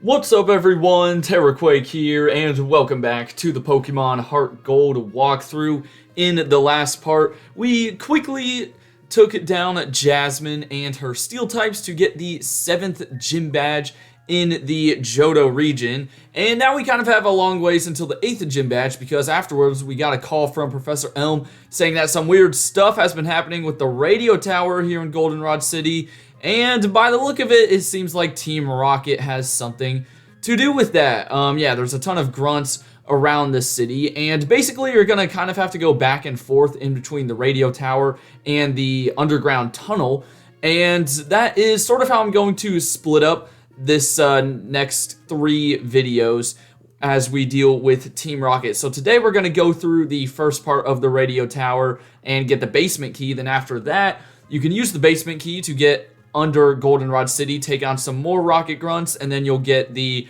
What's up everyone, Terraquake here, and welcome back to the Pokemon HeartGold walkthrough. In the last part, we quickly took down Jasmine and her Steel types to get the 7th gym badge in the Johto region, and now we kind of have a long ways until the 8th gym badge, because afterwards we got a call from Professor Elm saying that some weird stuff has been happening with the radio tower here in Goldenrod City. And by the look of it, it seems like Team Rocket has something to do with that. Yeah, there's a ton of grunts around the city, and basically you're gonna kind of have to go back and forth in between the radio tower and the underground tunnel, and that is sort of how I'm going to split up this next 3 videos as we deal with Team Rocket. So today we're gonna go through the first part of the radio tower and get the basement key. Then after that, you can use the basement key to get under Goldenrod City, take on some more rocket grunts, and then you'll get the,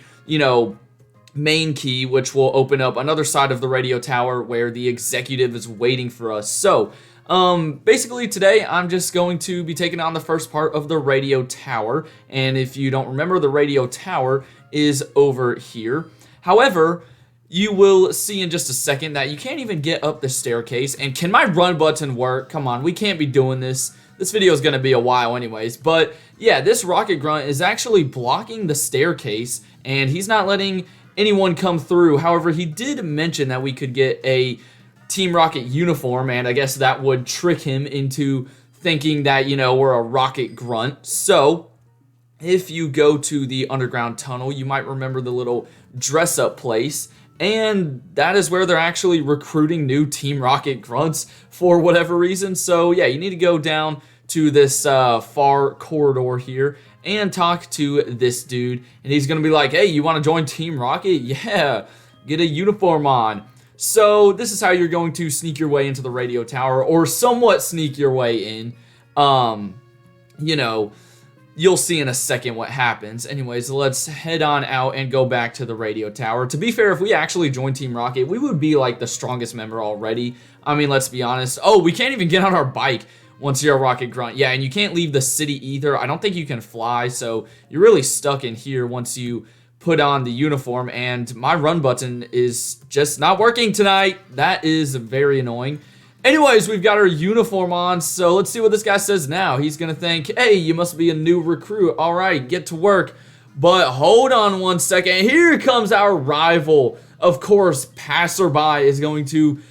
main key, which will open up another side of the radio tower where the executive is waiting for us. So, basically today I'm just going to be taking on the first part of the radio tower, and if you don't remember, the radio tower is over here. However, you will see in just a second that you can't even get up the staircase. And can my run button work? Come on, we can't be doing this. This video is going to be a while anyways, but yeah, this rocket grunt is actually blocking the staircase, and he's not letting anyone come through. However, he did mention that we could get a Team Rocket uniform, and I guess that would trick him into thinking that, we're a rocket grunt. So, if you go to the underground tunnel, you might remember the little dress-up place, and that is where they're actually recruiting new Team Rocket grunts for whatever reason. So yeah, you need to go down to this far corridor here and talk to this dude, and he's gonna be like, hey, you want to join Team Rocket? Yeah, get a uniform on. So this is how you're going to sneak your way into the radio tower, or somewhat sneak your way in. You'll see in a second what happens. Anyways, let's head on out and go back to the radio tower. To be fair, if we actually joined Team Rocket, we would be like the strongest member already. I mean, let's be honest. Oh, we can't even get on our bike once you're a rocket grunt. Yeah, and you can't leave the city either. I don't think you can fly, so you're really stuck in here once you put on the uniform, and my run button is just not working tonight. That is very annoying. Anyways, we've got our uniform on, so let's see what this guy says now. He's gonna think, hey, you must be a new recruit. All right, get to work. But hold on one second. Here comes our rival. Of course, Passerby is going to,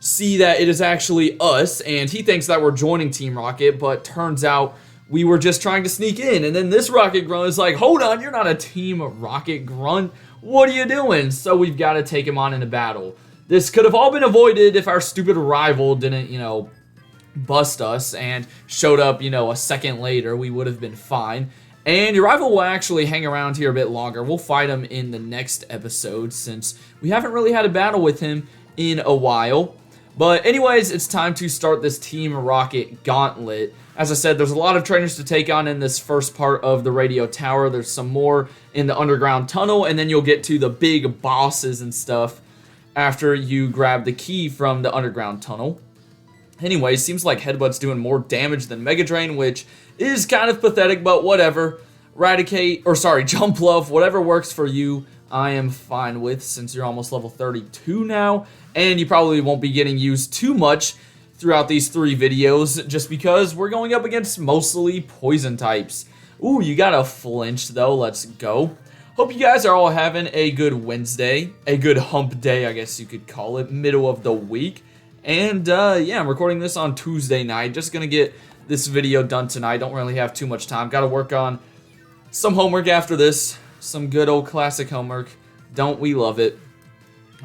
see that it is actually us, and he thinks that we're joining Team Rocket, but turns out we were just trying to sneak in. And then this rocket grunt is like, hold on, you're not a Team Rocket grunt. What are you doing? So we've got to take him on in a battle. This could have all been avoided if our stupid rival didn't, bust us and showed up, a second later. We would have been fine. And your rival will actually hang around here a bit longer. We'll fight him in the next episode, since we haven't really had a battle with him in a while. But anyways, it's time to start this Team Rocket Gauntlet. As I said, there's a lot of trainers to take on in this first part of the radio tower. There's some more in the underground tunnel, and then you'll get to the big bosses and stuff after you grab the key from the underground tunnel. Anyway, seems like Headbutt's doing more damage than Mega Drain, which is kind of pathetic, but whatever. Jump Love, whatever works for you, I am fine with, since you're almost level 32 now, and you probably won't be getting used too much throughout these 3 videos, just because we're going up against mostly poison types. Ooh, you got a flinch though, let's go. Hope you guys are all having a good Wednesday, a good hump day, I guess you could call it, middle of the week. And yeah, I'm recording this on Tuesday night, just gonna get this video done tonight. Don't really have too much time, gotta work on some homework after this, some good old classic homework. Don't we love it?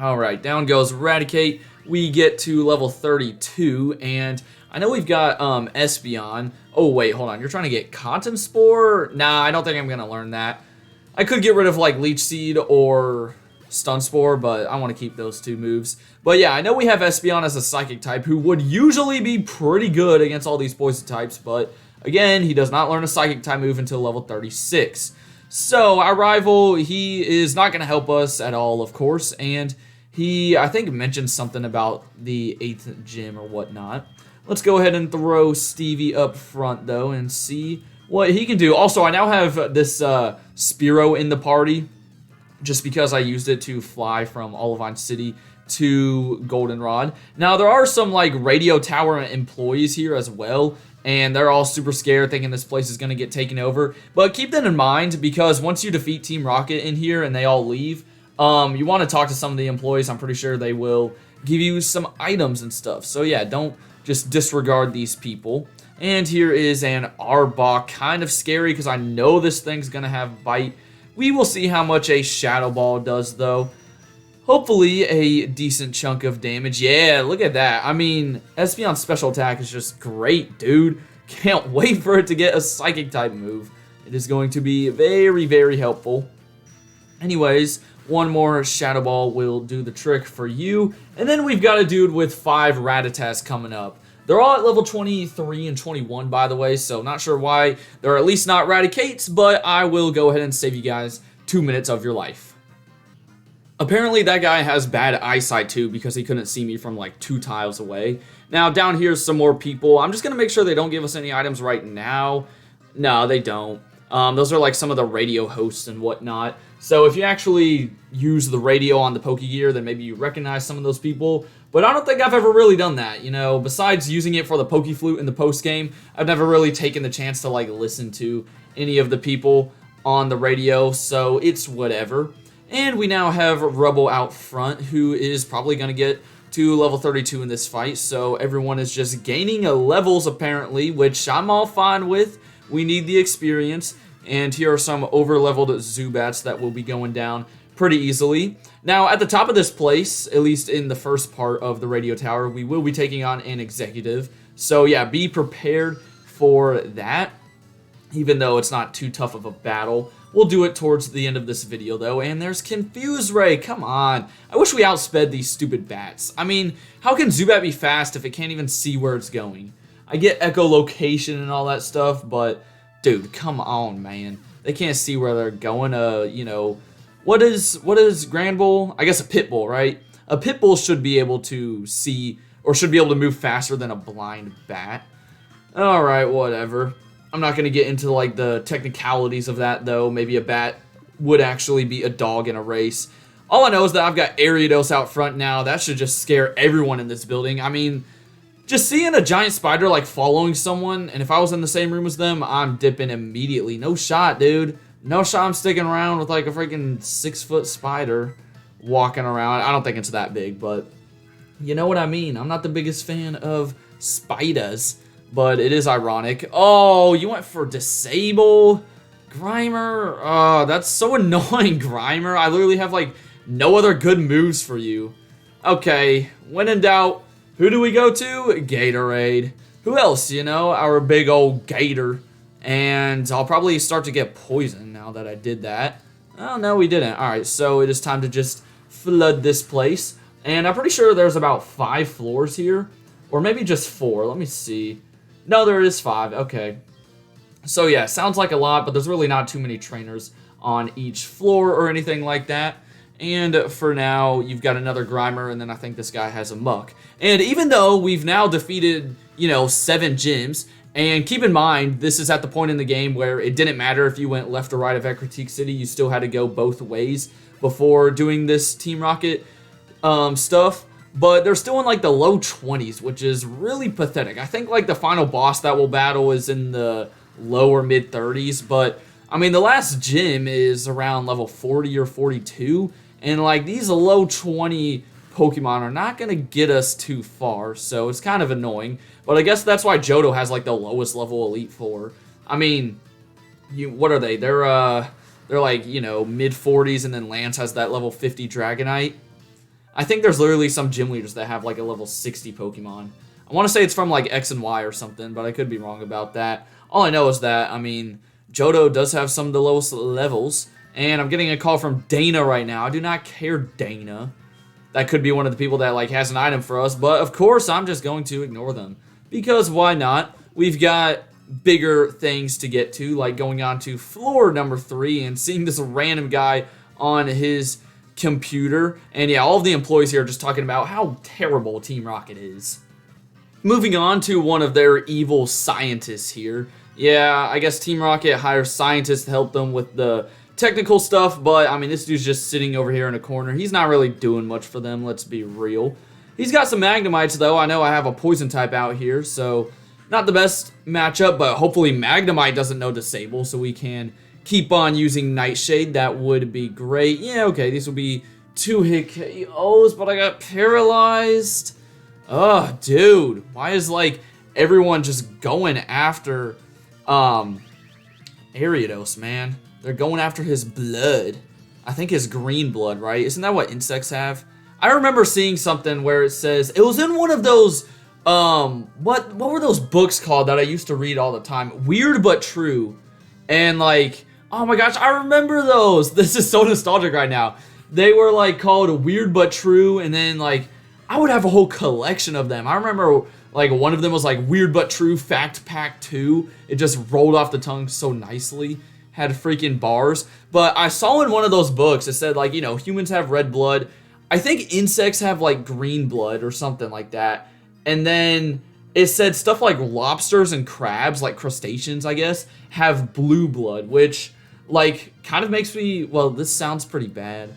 Alright, down goes Eradicate. We get to level 32, and I know we've got Espeon. Oh wait, hold on, you're trying to get Cotton Spore? Nah, I don't think I'm gonna learn that. I could get rid of like Leech Seed or Stun Spore, but I want to keep those 2 moves. But yeah, I know we have Espeon as a Psychic type, who would usually be pretty good against all these poison types, but again, he does not learn a Psychic type move until level 36. So our rival, he is not going to help us at all, of course, and he, I think, mentioned something about the 8th gym or whatnot. Let's go ahead and throw Stevie up front, though, and see what he can do. Also, I now have this Spiro in the party, just because I used it to fly from Olivine City to Goldenrod. Now, there are some, like, radio tower employees here as well, and they're all super scared, thinking this place is going to get taken over. But keep that in mind, because once you defeat Team Rocket in here and they all leave, you want to talk to some of the employees. I'm pretty sure they will give you some items and stuff. So, yeah, don't just disregard these people. And here is an Arbok, kind of scary, because I know this thing's going to have Bite. We will see how much a Shadow Ball does, though. Hopefully, a decent chunk of damage. Yeah, look at that. I mean, Espeon Special Attack is just great, dude. Can't wait for it to get a Psychic-type move. It is going to be very, very helpful. Anyways, one more Shadow Ball will do the trick for you. And then we've got a dude with 5 Rattatas coming up. They're all at level 23 and 21, by the way, so not sure why they're at least not Raticates, but I will go ahead and save you guys 2 minutes of your life. Apparently, that guy has bad eyesight, too, because he couldn't see me from, like, 2 tiles away. Now, down here's some more people. I'm just going to make sure they don't give us any items right now. No, they don't. Those are, like, some of the radio hosts and whatnot. So if you actually use the radio on the Pokegear, then maybe you recognize some of those people. But I don't think I've ever really done that, you know. Besides using it for the Pokeflute in the post-game, I've never really taken the chance to, like, listen to any of the people on the radio. So it's whatever. And we now have Rubble out front, who is probably going to get to level 32 in this fight. So everyone is just gaining levels, apparently, which I'm all fine with. We need the experience. And here are some over-leveled Zubats that will be going down pretty easily. Now, at the top of this place, at least in the first part of the radio tower, we will be taking on an executive. So yeah, be prepared for that, even though it's not too tough of a battle. We'll do it towards the end of this video, though. And there's Confuse Ray. Come on. I wish we outsped these stupid bats. I mean, how can Zubat be fast if it can't even see where it's going? I get echolocation and all that stuff, but dude, come on, man. They can't see where they're going. You know, what is Granbull? I guess a Pitbull, right? A Pitbull should be able to see, or should be able to move faster than a blind bat. All right, whatever. I'm not going to get into, like, the technicalities of that, though. Maybe a bat would actually be a dog in a race. All I know is that I've got Ariados out front now. That should just scare everyone in this building. I mean, just seeing a giant spider, like, following someone, and if I was in the same room as them, I'm dipping immediately. No shot, dude. No shot I'm sticking around with, like, a freaking 6-foot spider walking around. I don't think it's that big, but you know what I mean. I'm not the biggest fan of spiders. But it is ironic. Oh, you went for Disable? Grimer? Oh, that's so annoying, Grimer. I literally have, like, no other good moves for you. Okay, when in doubt, who do we go to? Gatorade. Who else, you know? Our big old Gator. And I'll probably start to get poisoned now that I did that. Oh, no, we didn't. Alright, so it is time to just flood this place. And I'm pretty sure there's about 5 floors here. Or maybe just 4. Let me see. No, there is 5. Okay. So, yeah, sounds like a lot, but there's really not too many trainers on each floor or anything like that. And for now, you've got another Grimer, and then I think this guy has a Muck. And even though we've now defeated, you know, 7 gyms, and keep in mind, this is at the point in the game where it didn't matter if you went left or right of Ecruteak City. You still had to go both ways before doing this Team Rocket stuff. But they're still in, like, the low 20s, which is really pathetic. I think, like, the final boss that we'll battle is in the low or mid 30s. But, I mean, the last gym is around level 40 or 42. And, like, these low 20 Pokemon are not going to get us too far. So it's kind of annoying. But I guess that's why Johto has, like, the lowest level Elite Four. I mean, what are they? They're like, you know, mid 40s. And then Lance has that level 50 Dragonite. I think there's literally some gym leaders that have, like, a level 60 Pokemon. I want to say it's from, like, X and Y or something, but I could be wrong about that. All I know is that, I mean, Johto does have some of the lowest levels, and I'm getting a call from Dana right now. I do not care, Dana. That could be one of the people that, like, has an item for us, but of course I'm just going to ignore them. Because why not? We've got bigger things to get to, like going on to floor number 3 and seeing this random guy on his computer. And yeah, all of the employees here are just talking about how terrible Team Rocket is. Moving on to one of their evil scientists here. Yeah, I guess Team Rocket hires scientists to help them with the technical stuff, but I mean, this dude's just sitting over here in a corner. He's not really doing much for them, let's be real. He's got some Magnemites, though. I know I have a poison type out here, so not the best matchup, but hopefully Magnemite doesn't know Disable, so we can keep on using Nightshade. That would be great. Yeah, okay, these will be 2-hit KOs, but I got paralyzed. Oh, dude, why is, like, everyone just going after, Ariados, man? They're going after his blood. I think his green blood, right? Isn't that what insects have? I remember seeing something where it says, it was in one of those, what were those books called that I used to read all the time? Weird But True. And, like, oh my gosh, I remember those. This is so nostalgic right now. They were, like, called Weird But True, and then, like, I would have a whole collection of them. I remember, like, one of them was, like, Weird But True Fact Pack 2. It just rolled off the tongue so nicely. Had freaking bars. But I saw in one of those books, it said, like, you know, humans have red blood. I think insects have, like, green blood or something like that. And then it said stuff like lobsters and crabs, like crustaceans, I guess, have blue blood, which, like, kind of makes me, well, this sounds pretty bad.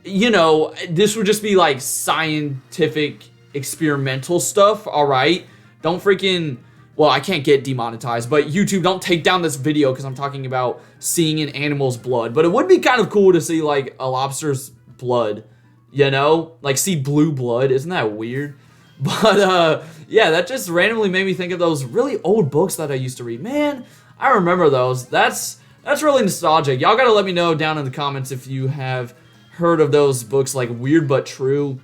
You know, this would just be, like, scientific, experimental stuff, alright? Don't freaking, well, I can't get demonetized, but YouTube, don't take down this video because I'm talking about seeing an animal's blood. But it would be kind of cool to see, like, a lobster's blood, you know? Like, see blue blood. Isn't that weird? But, yeah, that just randomly made me think of those really old books that I used to read. Man, I remember those. That's really nostalgic. Y'all gotta let me know down in the comments if you have heard of those books like Weird But True.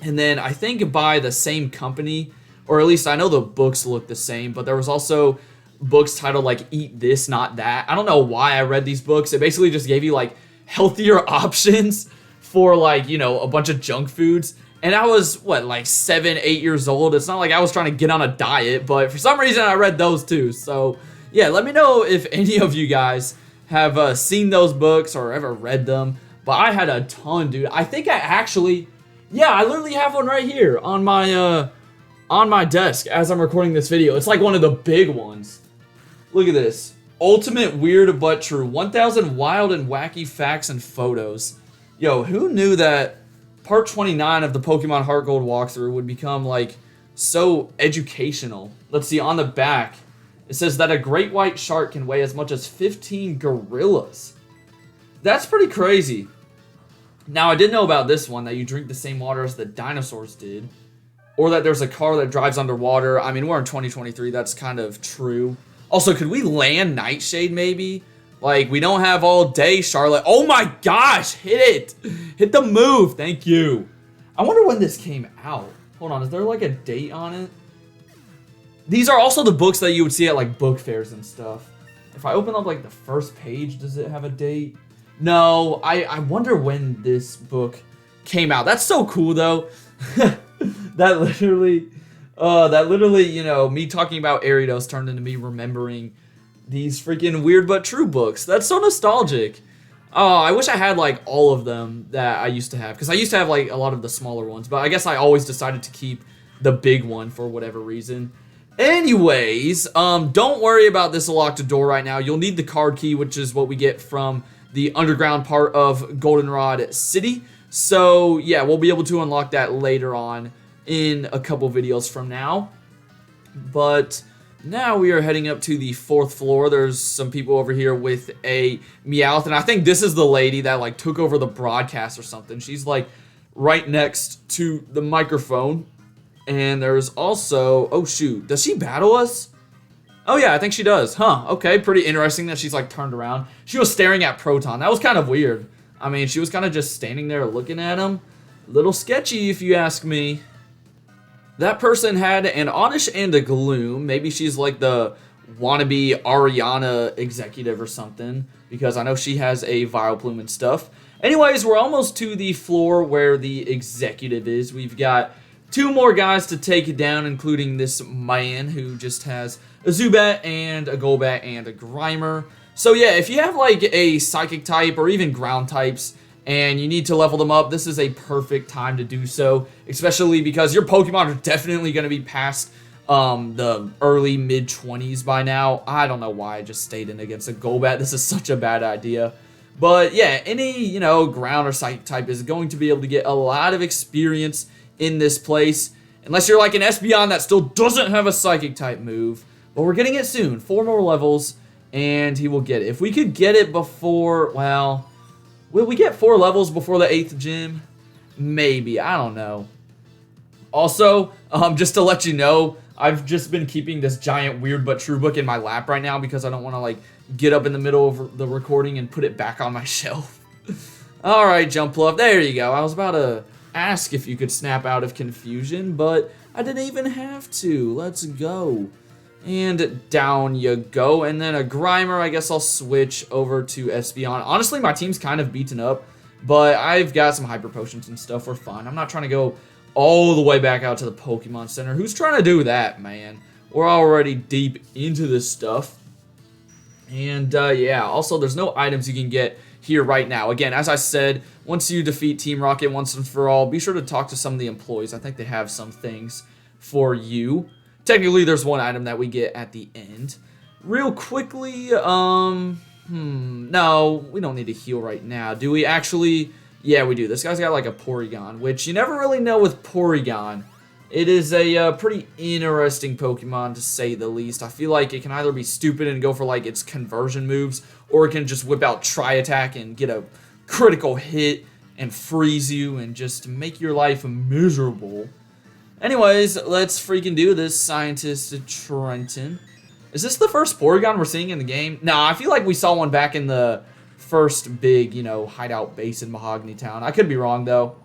And then I think by the same company, or at least I know the books look the same, but there was also books titled like Eat This, Not That. I don't know why I read these books. It basically just gave you like healthier options for like, you know, a bunch of junk foods. And I was, what, like 7, 8 years old. It's not like I was trying to get on a diet, but for some reason I read those too. So yeah, let me know if any of you guys have seen those books or ever read them. But I had a ton, dude. I think I actually, yeah, I literally have one right here on my desk as I'm recording this video. It's like one of the big ones. Look at this. Ultimate Weird But True. 1,000 Wild and Wacky Facts and Photos. Yo, who knew that part 29 of the Pokemon HeartGold walkthrough would become, like, so educational? Let's see, on the back, it says that a great white shark can weigh as much as 15 gorillas. That's pretty crazy. Now, I did know about this one, that you drink the same water as the dinosaurs did. Or that there's a car that drives underwater. I mean, we're in 2023, that's kind of true. Also, could we land Nightshade, maybe? Like, we don't have all day, Charlotte. Oh my gosh, hit it. Hit the move, thank you. I wonder when this came out. Hold on, is there like a date on it? These are also the books that you would see at like book fairs and stuff. If I open up like the first page, does it have a date? No, I wonder when this book came out. That's so cool though. That literally, you know, me talking about Ariados turned into me remembering these freaking Weird But True books. That's so nostalgic. Oh, I wish I had like all of them that I used to have, because I used to have like a lot of the smaller ones, but I guess I always decided to keep the big one for whatever reason. Anyways, don't worry about this locked door right now. You'll need the card key, which is what we get from the underground part of Goldenrod City. So yeah, we'll be able to unlock that later on in a couple videos from now. But now we are heading up to the 4th floor. There's some people over here with a Meowth, and I think this is the lady that like took over the broadcast or something. She's like right next to the microphone. And there's also, oh shoot, does she battle us? Oh yeah, I think she does. Huh, okay, pretty interesting that she's like turned around. She was staring at Proton. That was kind of weird. I mean, she was kind of just standing there looking at him. Little sketchy if you ask me. That person had an Oddish and a Gloom. Maybe she's like the wannabe Ariana executive or something, because I know she has a Vileplume and stuff. Anyways, we're almost to the floor where the executive is. We've got 2 more guys to take down, including this man who just has a Zubat and a Golbat and a Grimer. So yeah, if you have like a Psychic type or even Ground types and you need to level them up, this is a perfect time to do so, especially because your Pokemon are definitely going to be past the early mid-20s by now. I don't know why I just stayed in against a Golbat. This is such a bad idea. But yeah, any, ground or psychic type is going to be able to get a lot of experience in this place. Unless you're like an Espeon that still doesn't have a psychic type move. But we're getting it soon. 4 more levels, and he will get it. If we could get it before, well, will we get 4 levels before the 8th gym? Maybe. I don't know. Also, just to let you know, I've just been keeping this giant weird but true book in my lap right now because I don't want to, like, get up in the middle of the recording and put it back on my shelf. Alright, Jumpluff. There you go. I was about to ask if you could snap out of confusion, but I didn't even have to. Let's go. And down you go. And then a Grimer. I guess I'll switch over to Espeon. Honestly, my team's kind of beaten up, but I've got some Hyper Potions and stuff. We're fine. I'm not trying to go all the way back out to the Pokemon Center. Who's trying to do that, man? We're already deep into this stuff. And, yeah, also, there's no items you can get here right now. Again, as I said, once you defeat Team Rocket once and for all, be sure to talk to some of the employees. I think they have some things for you. Technically, there's one item that we get at the end. Real quickly, no, we don't need to heal right now. Do we actually? Yeah, we do. This guy's got like a Porygon, which you never really know with Porygon. It is a pretty interesting Pokemon, to say the least. I feel like it can either be stupid and go for, like, its conversion moves, or it can just whip out Tri-Attack and get a critical hit and freeze you and just make your life miserable. Anyways, let's freaking do this, Scientist Trenton. Is this the first Porygon we're seeing in the game? Nah, I feel like we saw one back in the first big, hideout base in Mahogany Town. I could be wrong, though.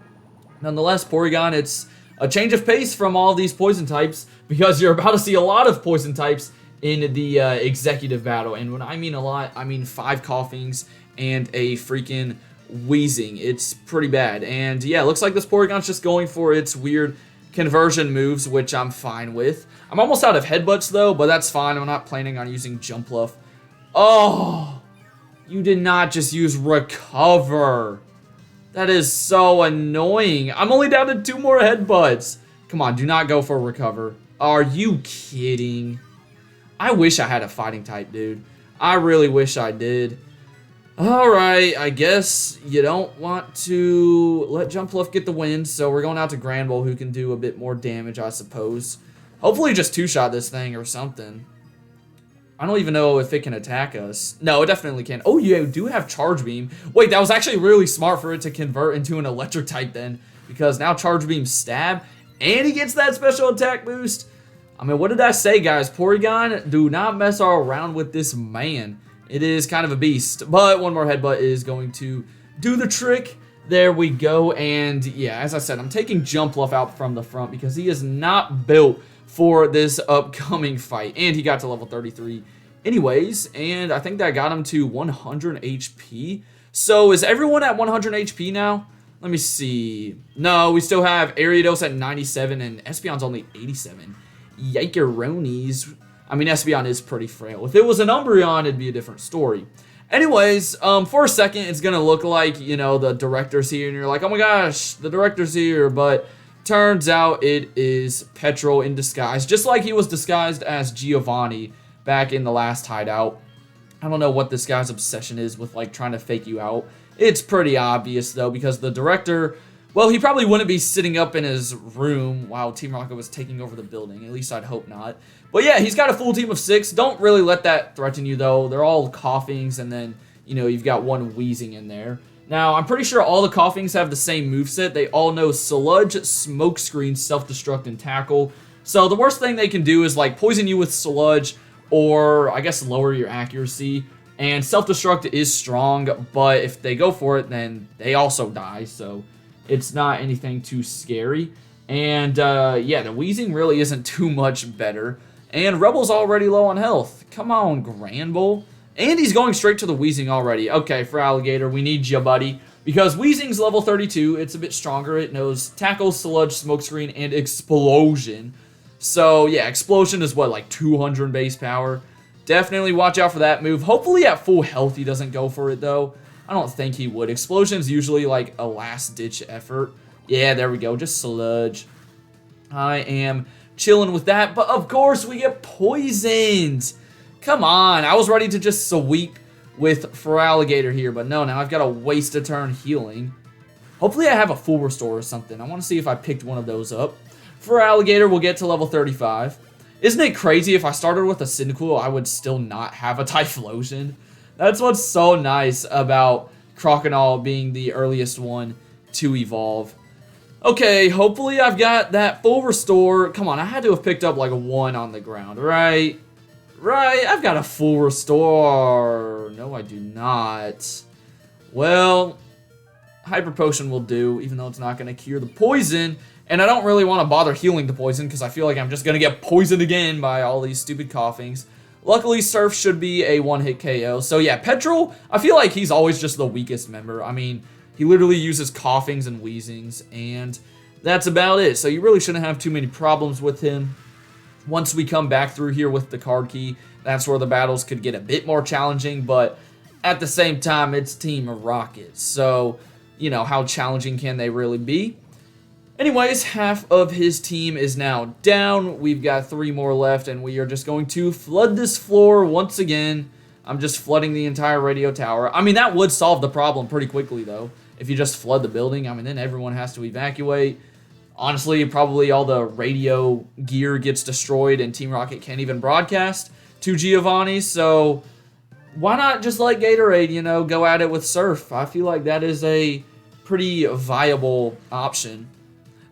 Nonetheless, Porygon, it's a change of pace from all these poison types, because you're about to see a lot of poison types in the executive battle. And when I mean a lot, I mean 5 Coughings and a freaking Wheezing. It's pretty bad. And yeah, it looks like this Porygon's just going for its weird conversion moves, which I'm fine with. I'm almost out of headbutts though, but that's fine. I'm not planning on using Jumpluff. Oh, you did not just use Recover. That is so annoying. I'm only down to 2 more headbutts. Come on, do not go for Recover. Are you kidding? I wish I had a fighting type, dude. I really wish I did. Alright, I guess you don't want to let Jumpluff get the win, so we're going out to Granbull, who can do a bit more damage, I suppose. Hopefully just 2-shot this thing or something. I don't even know if it can attack us. No, it definitely can. Oh, you do have Charge Beam. Wait, that was actually really smart for it to convert into an electric type then, because now Charge Beam stab, and he gets that special attack boost. I mean, what did I say, guys? Porygon, do not mess around with this man. It is kind of a beast, but one more headbutt is going to do the trick. There we go, and yeah, as I said, I'm taking Jumpluff out from the front because he is not built for this upcoming fight, and he got to level 33 anyways, and I think that got him to 100 HP. So is everyone at 100 HP now? Let me see. No, we still have Ariados at 97, and Espeon's only 87. Yikeroonies. I mean, Espeon is pretty frail. If it was an Umbreon, it'd be a different story. Anyways, for a second, it's gonna look like, the director's here, and you're like, oh my gosh, the director's here, but turns out it is Petrol in disguise, just like he was disguised as Giovanni back in the last hideout. I don't know what this guy's obsession is with, like, trying to fake you out. It's pretty obvious, though, because the director, well, he probably wouldn't be sitting up in his room while Team Rocket was taking over the building. At least I'd hope not. But yeah, he's got a full team of 6. Don't really let that threaten you, though. They're all Coughings, and then, you've got one Wheezing in there. Now, I'm pretty sure all the Coughings have the same moveset. They all know Sludge, Smokescreen, Self-Destruct, and Tackle. So the worst thing they can do is, like, poison you with Sludge, or, I guess, lower your accuracy. And Self-Destruct is strong, but if they go for it, then they also die. So it's not anything too scary. And, yeah, the Wheezing really isn't too much better. And Rebel's already low on health. Come on, Granbull. And he's going straight to the Wheezing already. Okay, for Alligator, we need you, buddy. Because Wheezing's level 32. It's a bit stronger. It knows Tackle, Sludge, Smokescreen, and Explosion. So, yeah, Explosion is what, like 200 base power? Definitely watch out for that move. Hopefully at full health he doesn't go for it, though. I don't think he would. Explosion's usually like a last-ditch effort. Yeah, there we go. Just Sludge. I am chilling with that. But of course, we get poisoned. Come on. I was ready to just sweep with Feraligatr here, but no, now I've got to waste a turn healing. Hopefully I have a full restore or something. I want to see if I picked one of those up. Feraligatr will get to level 35. Isn't it crazy if I started with a Cyndaquil, I would still not have a Typhlosion? That's what's so nice about Crocodile being the earliest one to evolve. Okay, hopefully I've got that full restore. Come on, I had to have picked up like a 1 on the ground, right? Right, I've got a full restore. No, I do not. Well, Hyper Potion will do, even though it's not going to cure the poison. And I don't really want to bother healing the poison because I feel like I'm just going to get poisoned again by all these stupid coughings. Luckily, Surf should be a one-hit KO. So yeah, Petrol, I feel like he's always just the weakest member. I mean, he literally uses coughings and wheezings, and that's about it. So you really shouldn't have too many problems with him. Once we come back through here with the card key, that's where the battles could get a bit more challenging, but at the same time, it's Team Rocket. So, you know, how challenging can they really be? Anyways, half of his team is now down. We've got 3 more left, and we are just going to flood this floor once again. I'm just flooding the entire radio tower. I mean, that would solve the problem pretty quickly, though. If you just flood the building, I mean, then everyone has to evacuate. Honestly, probably all the radio gear gets destroyed, and Team Rocket can't even broadcast to Giovanni, so why not just let Gatorade, you know, go at it with Surf? I feel like that is a pretty viable option.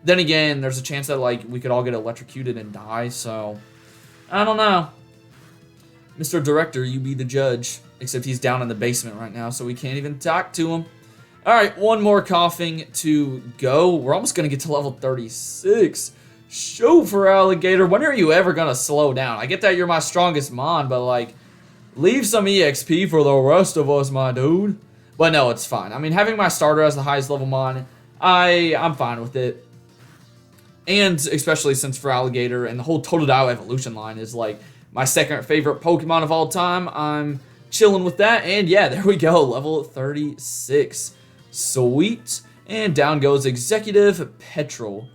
Then again, there's a chance that, like, we could all get electrocuted and die, so I don't know. Mr. Director, you be the judge. Except he's down in the basement right now, so we can't even talk to him. Alright, 1 more coughing to go. We're almost going to get to level 36. Show Feraligatr. When are you ever going to slow down? I get that you're my strongest mon, but, like, leave some EXP for the rest of us, my dude. But no, it's fine. I mean, having my starter as the highest level mon, I'm fine with it. And especially since Feraligatr and the whole Totodile evolution line is, like, my second favorite Pokemon of all time, I'm chilling with that. And yeah, there we go, level 36. Sweet. And down goes Executive Petrol.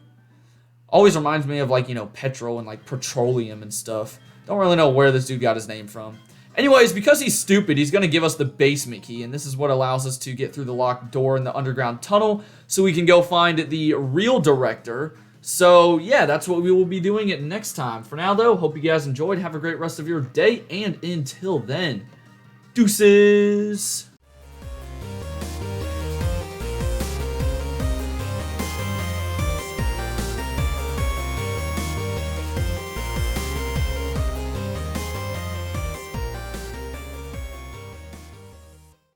Always reminds me of, like, you know, petrol and, like, petroleum and stuff. Don't really know where this dude got his name from. Anyways, because he's stupid, he's going to give us the basement key, and this is what allows us to get through the locked door in the underground tunnel so we can go find the real director. So, yeah, that's what we will be doing it next time. For now, though, hope you guys enjoyed. Have a great rest of your day, and until then, deuces!